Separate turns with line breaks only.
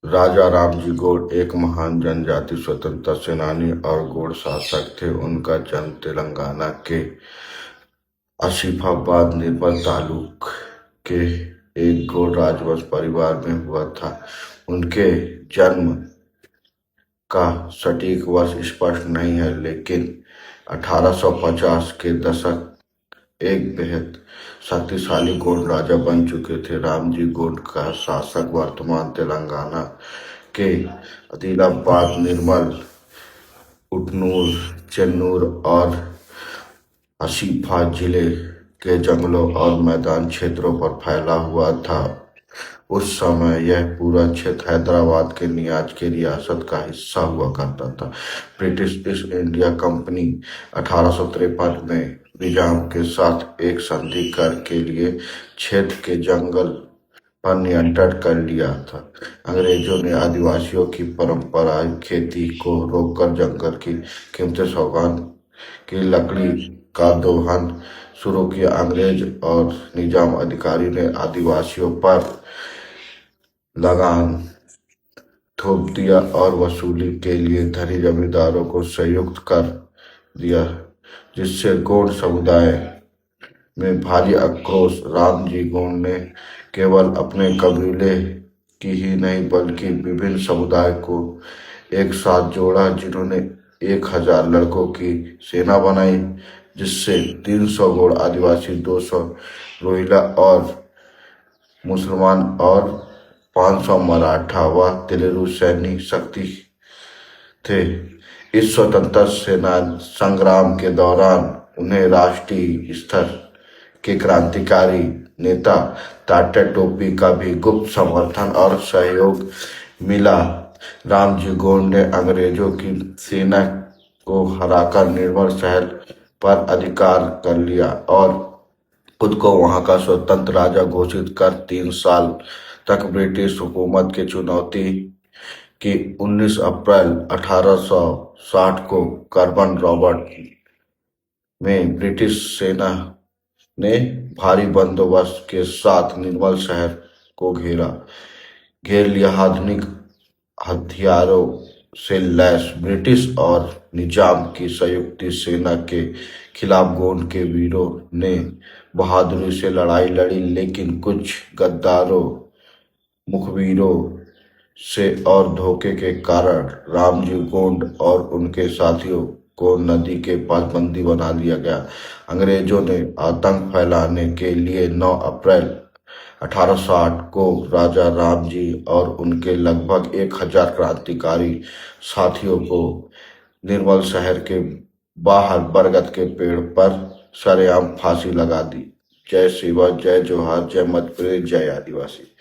राजा रामजी गौड़ एक महान जनजाति स्वतंत्रता सेनानी और गौड़ शासक थे। उनका जन्म तेलंगाना के आसिफाबाद निर्मल तालुक के एक गौड़ राजवंश परिवार में हुआ था। उनके जन्म का सटीक वर्ष स्पष्ट नहीं है, लेकिन 1850 के दशक एक बेहद शक्तिशाली गौड़ राजा बन चुके थे। रामजी गौड़ का शासक वर्तमान तेलंगाना के आदिलाबाद, निर्मल, उटनूर, चेन्नूर और आसिफाबाद जिले के जंगलों और मैदान क्षेत्रों पर फैला हुआ था। उस समय यह पूरा क्षेत्र हैदराबाद के नियाज की रियासत का हिस्सा हुआ करता था। ब्रिटिश ईस्ट इंडिया कंपनी 1853 में निजाम के साथ एक संधि कर के लिए क्षेत्र के जंगल पर नियंत्रण कर लिया था। अंग्रेजों ने आदिवासियों की परंपरागत खेती को रोककर जंगल की कीमती सौगान की लकड़ी का दोहन शुरू किया। अंग्रेज और निजाम अधिकारी ने आदिवासियों पर लगान थोप दिया और वसूली के लिए धनी जमींदारों को संयुक्त कर दिया, जिससे गौड़ समुदाय में भारी आक्रोश। रामजी गौड़ ने केवल अपने कबीले की ही नहीं बल्कि विभिन्न समुदाय को एक साथ जोड़ा, जिन्होंने 1000 लड़कों की सेना बनाई, जिससे 300 गौड़ आदिवासी, 200 रोहिला और मुसलमान और 500 मराठा व तेलुगु सैनिक शक्ति थे। इस स्वतंत्रता सेना संग्राम के दौरान उन्हें राष्ट्रीय स्तर के क्रांतिकारी नेता तात्या टोपे का भी गुप्त समर्थन और सहयोग मिला। रामजी गौड़ ने अंग्रेजों की सेना को हराकर निर्मल शहर पर अधिकार कर लिया और खुद को वहां का स्वतंत्र राजा घोषित कर 3 साल तक ब्रिटिश हुकूमत की चुनौती की। 19 अप्रैल 1860 को कर्बन रॉबर्ट में ब्रिटिश सेना ने भारी बंदोबस्त के साथ निर्मल शहर को घेर लिया। आधुनिक हथियारों से लैस ब्रिटिश और निजाम की संयुक्त सेना के खिलाफ गौड़ के वीरों ने बहादुरी से लड़ाई लड़ी, लेकिन कुछ गद्दारों, मुखबिरों से और धोखे के कारण रामजी गौड़ और उनके साथियों को नदी के पास बंदी बना लिया गया। अंग्रेजों ने आतंक फैलाने के लिए 9 अप्रैल 1860 को राजा रामजी और उनके लगभग 1000 क्रांतिकारी साथियों को निर्मल शहर के बाहर बरगद के पेड़ पर सरेआम फांसी लगा दी। जय शिवा, जय जोहार, जय मध्य प्रदेश, जय आदिवासी।